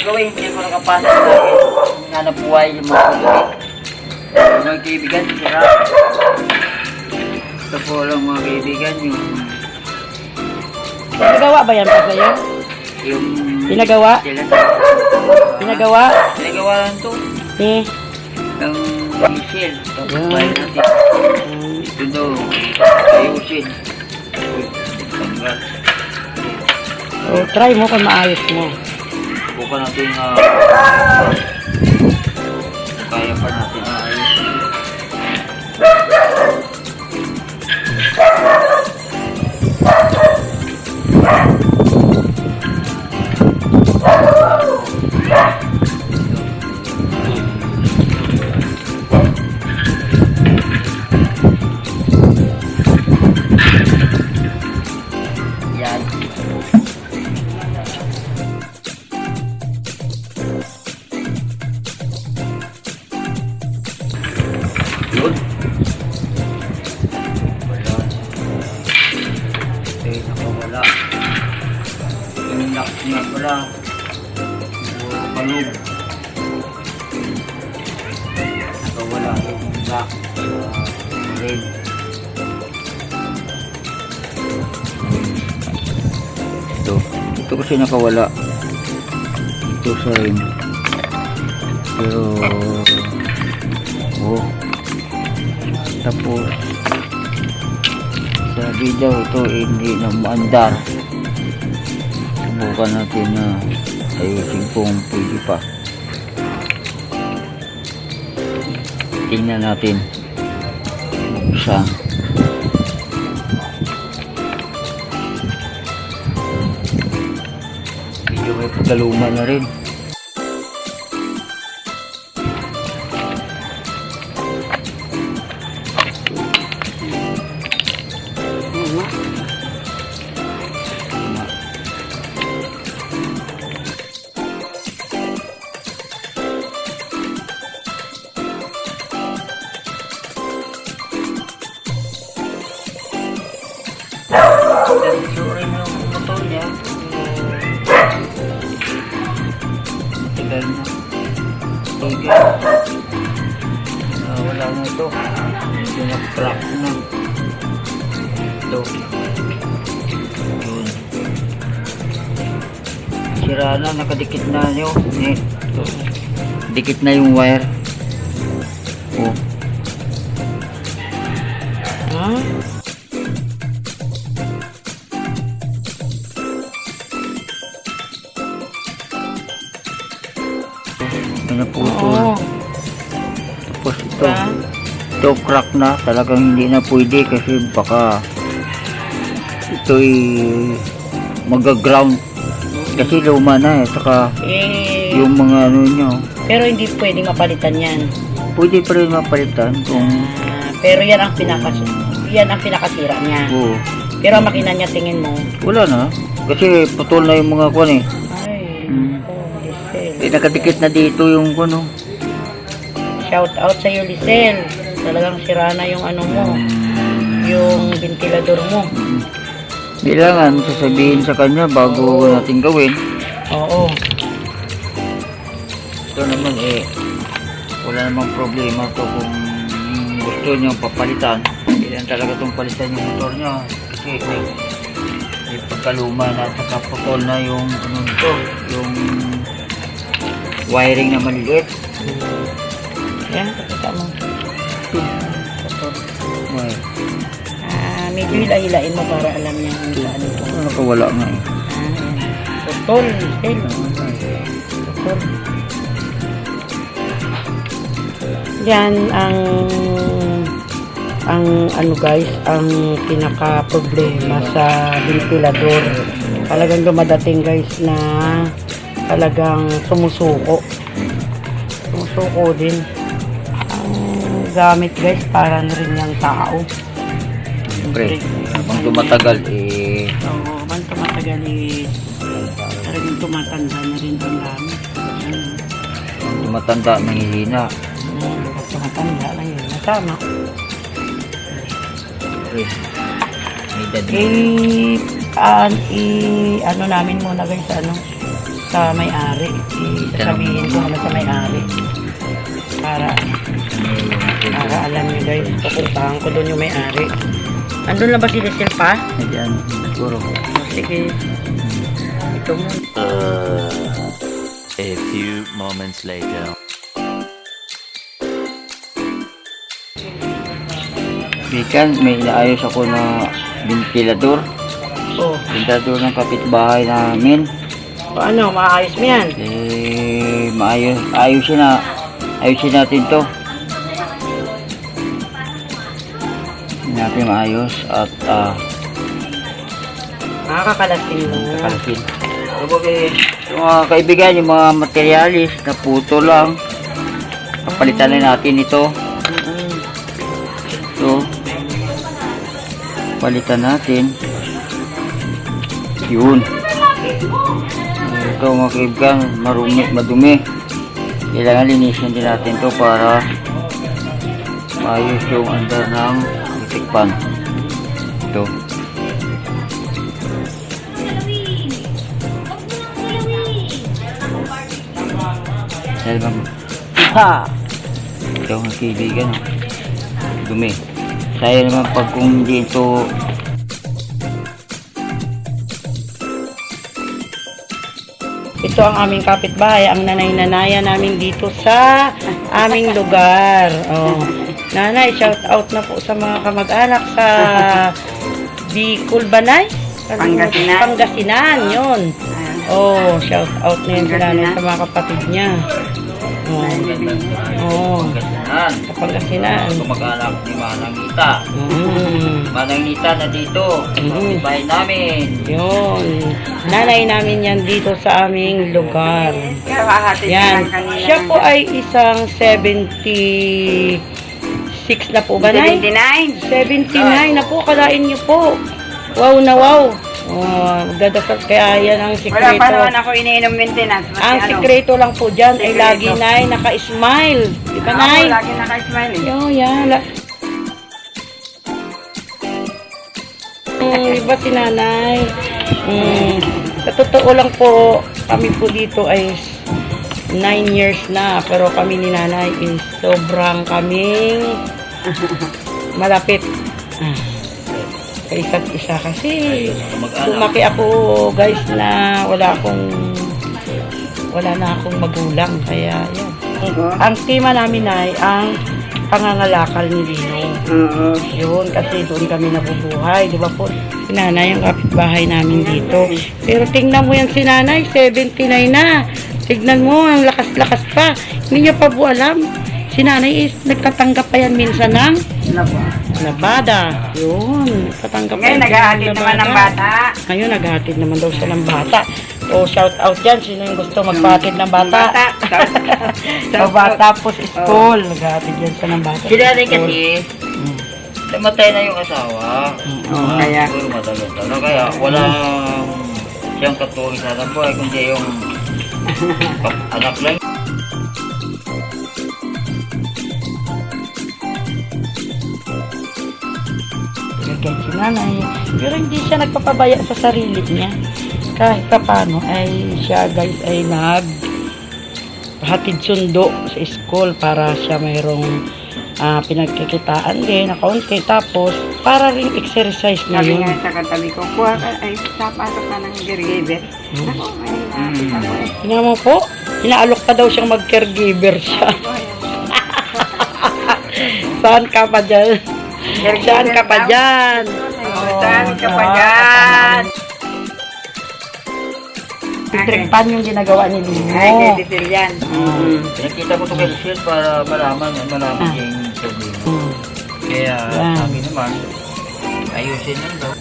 gagawin, hindi ko nakapasok sa akin. Hanap buhay yung mga kulit. Mga kaibigan, sira. Ito po lang mga kaibigan, yung Pinagawa ba yan pa sa'yo? Pinagawa? Pinagawa? Pinagawa lang to. Eh. Ng diesel. Tapos bahay natin. Ito daw. Ayusin. Tanggal. Oh, try mo kung maayos mo. Bukan natin na kaya pa natin ayusin. Yan. Yun. Wala. Okay, nakawala. Yung lock niya pala. Palug. Nakawala yung lock sa red. Ito kasi nakawala. Ito sa rim. Pero tapos sabi daw ito hindi na maandar. Subukan natin na ayusin kung pwede pa. Tingnan natin sa medyo may pagkaluma na rin. Suri mo yung motor niya. Tagal na. Sige. Wala na ito. Medyo na-crack na. Ito. Yun. Sira na. Nakadikit na yun. Ito. Dikit na yung wire. Oh. Huh? Naputol. Tapos ito crack na, talagang hindi na pwede kasi baka ito'y mag-ground kasi luma na saka yung mga ano nyo. Pero hindi pwedeng mapalitan yan. Pwede pa rin mapalitan kung pero yan ang pinakasira niya. oo. Pero ang makina niya tingin mo Wala na kasi putol na yung mga kuwan eh. Nakadikit na dito yung kuno. Shout out sa iyo, Lisel. Talagang sira na yung ano mo, yung ventilador mo. Kailangan sasabihin sa kanya bago natin gawin. Oo. Ito naman wala namang problema to kung gusto niyo papalitan. Kailangan talaga itong palitan yung motor niya kasi may pagkaluma na at saka putol na yung ano nito, yung wiring na maliliit. Yan, pakita mo. Medyo hila-hilain mo para alam niya kung saan ito. Nakawala nga eh. Putol, Lisel. Putol. Yan ang ano guys, ang pinaka problema sa ventilador. Talagang dumadating guys na talagang sumusuko din ang gamit guys, para na rin yung tao. Siyempre habang tumatagal habang tumatagal talagang tumatanda na rin ang gamit. tumatanda nanghihina. Tumatanda na yun, tama. May dadi. Ano namin muna guys, sa may-ari. Sasabihin ko na sa may-ari. Para alam niyo guys, pupuntahan ko doon yung may-ari. Andun lang ba si Lisel pa? Ayan, siguro. Sige. Ito mo. A few moments later. Weekend, may inaayos ako na ventilador. Oh, Ventilador ng kapitbahay namin. paano? Maayos mo yan? Ayusin natin to. Natin maayos at Nakakalasin mo. kalkin. Yung mga kaibigan, yung mga materialis na puto lang, papalitan na natin ito. So, palitan natin. Yun. Ito mga kaibigan, madumi. Kailangan linisin din natin to para maayos yung under ng electric fan. Ito. Ha! Ito mga kaibigan, dumi. Saya naman pag kung hindi ito Ito ang aming kapitbahay, ang nanay-nanaya namin dito sa aming lugar. Oh. Nanay, shout out na po sa mga kamag-anak sa Bicol Banay? Pangasinan. Pangasinan, yun. Oh, shout out na yun sa nanay sa mga kapatid niya. Oh, Pangasinan. sa Pangasinan. Kamag-anak ni Manang Nita. Manang Nita na dito. Mm. Bahay namin. Yun. Nanay namin yan dito sa aming lugar. Kaya hahatid Yan. lang kanina. Siya po ay isang 76 na po ba, Nay? 79. 79 na po. Kalain niyo po. Wow na wow. Oh, magdadasal. Kaya yan ang Wala sikreto. pa naman ako iniinom maintenance. Kasi Ang sikreto lang po dyan ay Sikreto. lagi, Nay, naka-smile. Di ba, Ako Nay? lagi naka-smile eh. Yo, yan. Iba si nanay. Sa totoo lang po, kami po dito ay 9 years na. Pero kami ni nanay is sobrang kaming malapit. Sa isa't isa kasi lumaki ako guys na wala na akong magulang. Kaya yan. Ang tema namin ay ang pangangalakal ni Lino. Oo. Yun, kasi doon kami nabubuhay. Di ba po? Si nanay ang kapitbahay namin dito. Pero tingnan mo yan si nanay, 79 na. Tignan mo, ang lakas-lakas pa. Hindi niya pa po alam. Si nanay is nagtatanggap pa yan minsan ng labada. Yun, nagtatanggap pa Ngayon, yan naghahatid naman ng bata. Ngayon, naghahatid naman daw siya ng bata. So, shout out dyan. Sino yung gusto magpahatid ng bata? Sa bata po sa school. Naghahatid yan siya ng bata. Sila rin kasi, namatay na yung asawa. Kaya, Siguro matagal na. Kaya walang siyang katuwing sa buhay, kundi yung anak lang. Ganyan si nanay. Pero hindi siya nagpapabaya sa sarili niya. Kahit pa paano ay siya guys ay hatid sundo sa school para siya mayroong pinagkikitaan din na kaunti. Tapos para rin exercise na sabi yun. nga sa katabi ko, kuha ka, ay, sapasok ka ng caregiver. Ako, ay, nakita ko eh. Tingnan mo po, inaalok pa daw siyang mag-caregiver siya. Saan ka pa dyan? Saan ka pa dyan? Saan ka pa dyan? Electric fan yung ginagawa ni Lino. Ay, kay Detail yan. Pinakita ko ito kay Lucille para malaman yung problema. Kaya Yan. sabi naman, ayusin lang daw.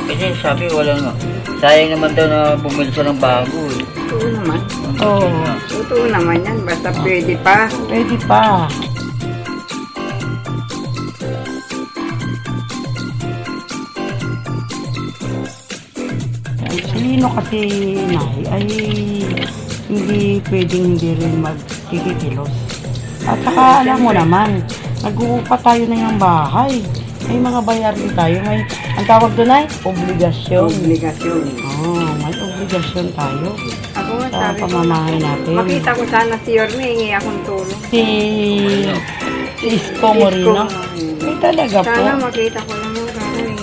Kasi sabi wala nga. Sayang naman daw na bumili siya ng bago eh. Totoo naman. Oo. Totoo naman yan. Basta pwede pa. Pwede pa. Si Lino kasi nay ay hindi pwedeng hindi rin magkikikilos. At saka alam mo naman, nag-uupa tayo na yung bahay. May mga bayarin tayo. May, ang tawag doon ay obligasyon. Obligasyon. Oh, may obligasyon tayo. At ako. sa Sabi ko, pamamahay natin. makita ko sana si Yorme, hingi akong tulong. Si Isko Morino. Ay, talaga po. Sana makita ko lang yung gano'n.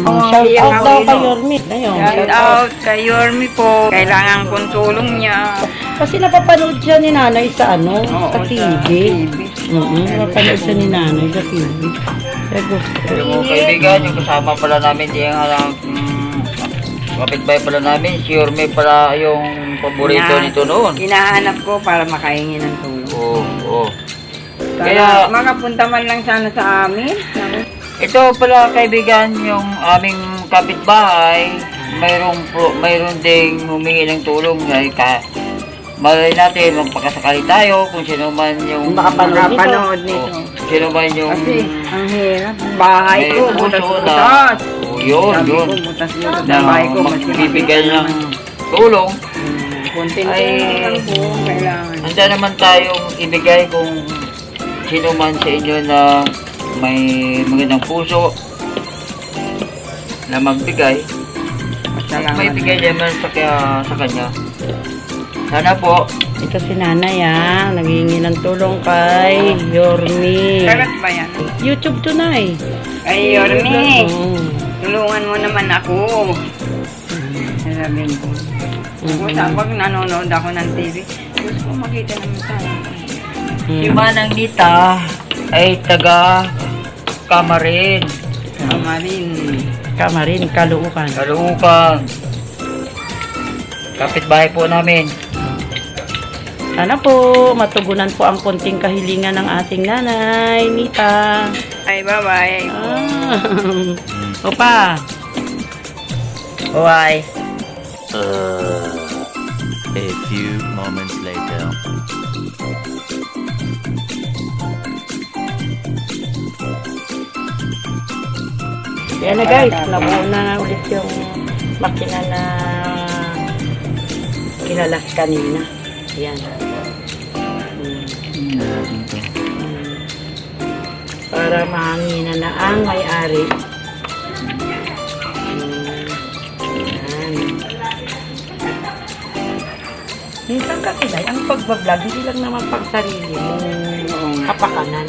Shout iyak out ako, daw Ino. kay Yorme. Ayun, Shout out kay Yorme po. Kailangan kong tulong niya. Kasi napapanood siya ni nanay sa ano, Oo, sa TV. Napapanood siya ni nanay sa TV. Kaya gusto. Yung mga kaibigan, yung kasama pala namin, yung kapitbahay pala namin, si Yorme pala yung paborito nito noon. Hinahanap ko para makahingi ng tulong. Oo. Sana Kaya- makapunta man lang sana sa amin. Ito pala kaibigan, yung aming kapitbahay, mayroon ding humingi ng tulong ay malay natin magpakasakali tayo kung sino man yung Makapanood nito. sino man yung Kasi ang hirap. Bahay may ko, puso butas-butas. yun Sabi yun ko, butas-butas na ang bahay ko. magbibigay ng tulong. Konting-tulong lang po, kailangan. Handa naman tayong ibigay kung sino man sa inyo na may magandang puso na magbigay. Salamat. May bigay naman sa kanya. Sana po. Ito si nanay naghihingi ng tulong kay Yorme. Karat ba yan? YouTube to na eh. Ay, Yorme, Oo. tulungan mo naman ako. Sabihin ko. Pag nanonood ako ng TV, gusto ko makita naman tayo. Si Manang Nita ay taga Kamarin. Kamarin, Caloocan. Caloocan. Kapitbahay po namin. Sana po matugunan po ang konting kahilingan ng ating nanay, Nita. Ay, bye-bye. Opa. Bye. A few moments later. Yan na guys, nabuo na ulit yung makina na kinalas kanina. Yan. Para mahanginan na ang may-ari. Yan. Minsan kasi dahil ang pagbablog, hindi lang naman pag sarili mo kapakanan.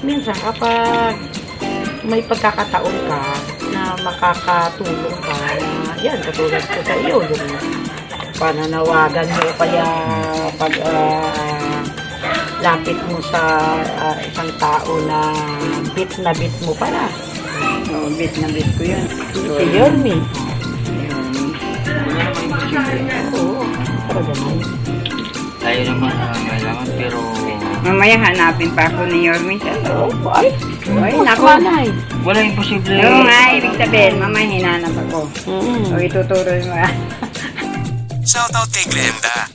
Minsan kapag may pagkakataon ka na makakatulong ka na yan, katulad ko sa iyo, yung pananawagan mo kaya pag lapit mo sa isang tao na bit mo pala. Oo, bit na bit ko yun. Si Yorme. Oo, talaga naman. Tayo naman ang kailangan pero Mamaya hanapin pa ako ni Yorme sa loob. Ay, naku. Nanay. wala imposible. Oo nga, ibig sabihin, mamaya hinanap ako. Mm. O ituturo mo. Shoutout kay Glenda.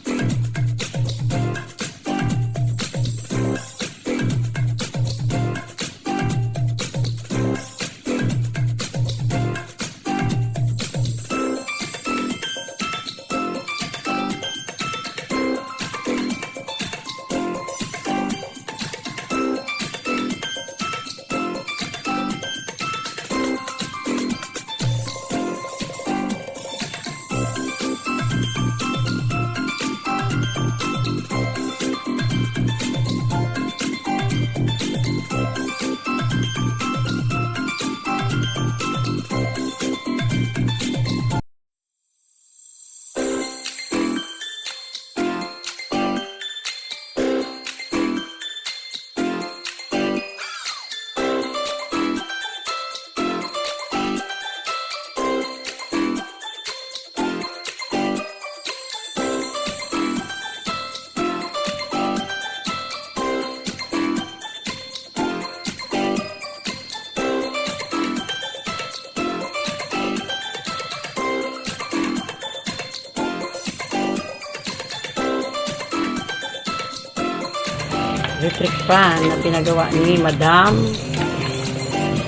Electric fan na pinagawa ni Madam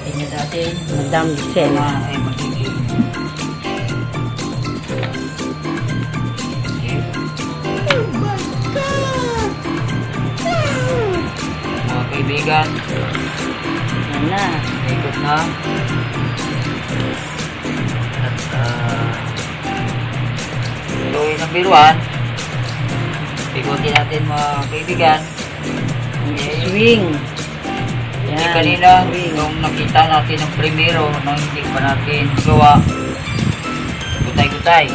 Tingnan natin. Madam Giselle. Ay, magiging. Mga kaibigan, Yan na. ikot na. At ito yung number 1. Ikutin natin mga kaibigan. Swing. Kasi Yan. kanina, Swing. nung nakita natin ang primero na hindi pa natin gawa, gutay-gutay.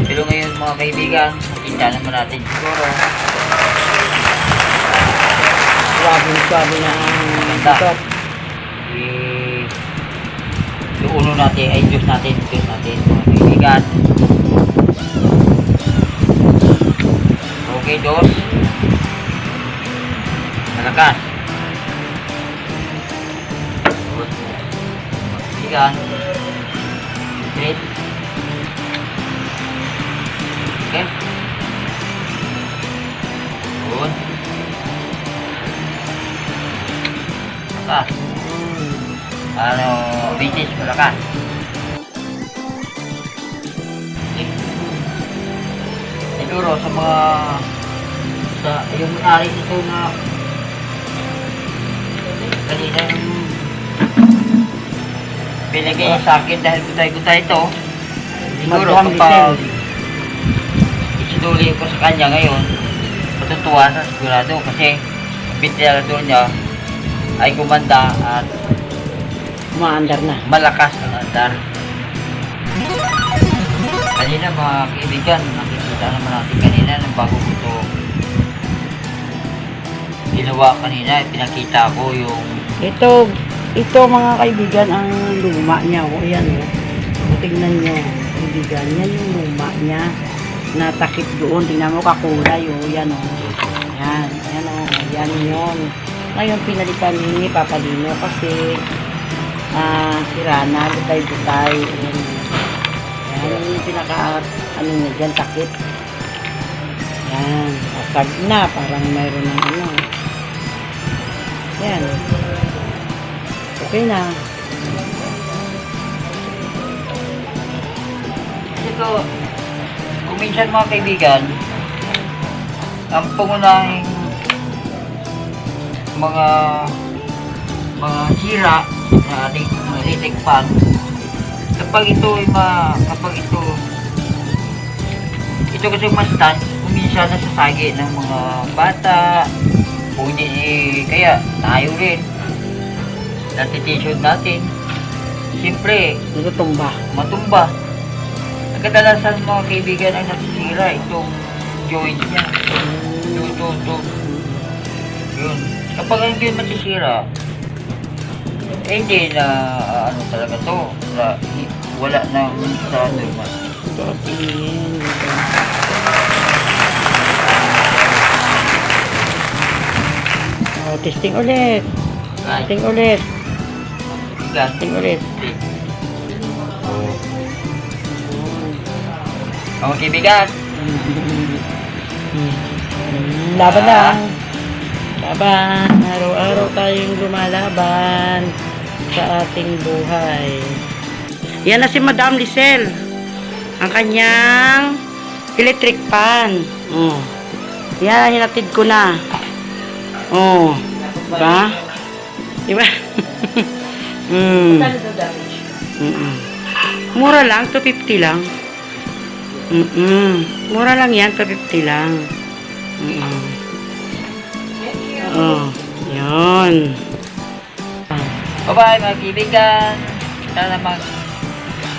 Pero ngayon mga kaibigan, nakita naman natin siguro. Swabe na ang Ganda. top. Yung uno natin, ay Diyos natin mga kaibigan. Okay, dos. Malakas. Good. Mga kaibigan. Straight. Okay. Good. Malakas. Ano, vintage malakas. Siguro sa mga yung may-ari nito na kanina yung binigay niya sa akin dahil gutay-gutay ito. Siguro Madam kapag isinuli ko sa kanya ngayon, matutuwa sa sigurado kasi ang ventilador niya ay gumanda at Umaandar na. malakas ang andar. Kanina mga kaibigan, nakikita naman natin kanina ng bago ko ito ginawa kanina, pinakita ko yung Ito mga kaibigan ang luma niya. O yan o. Tingnan nyo kaibigan. Yan yung luma niya. Natakip doon. Tingnan mo kakulay o. Yan o. Yan. Yan o. Yan yun. Ngayon pinalitan ni Papa Lino kasi sira na. Butay-butay. Yan. Yan yung pinaka ano niya dyan. Takip. Yan. Asag na. Parang mayroon ng ano. Yan. Okay na. ito, kung minsan mga kaibigan, ang pangunahing mga sira na ating electric fan, kapag ito kasi mastan, kung minsan nasasagi ng mga bata, o hindi kaya tayo rin natitishod natin, siyempre Natutumba. matumba. Ang kadalasan mga kaibigan ay nasisira itong joint niya. Ito. Yun. Kapag hindi masisira, eh hindi na ano talaga to. Wala na sa normal. Tingin. Oh, testing ulit. Right. Testing ulit. Kaibigan. Testing ulit. Mga kaibigan. Laban lang. Laban. Araw-araw tayong lumalaban sa ating buhay. Yan na si Madam Lisel. Ang kanyang electric fan. Oh. Yan, hinatid ko na. Oh. Diba? Diba? Mura lang, 250 lang. Mura lang yan, 250 lang. Oh, yun. Bye-bye mga kaibigan. Sana mag-subscribe.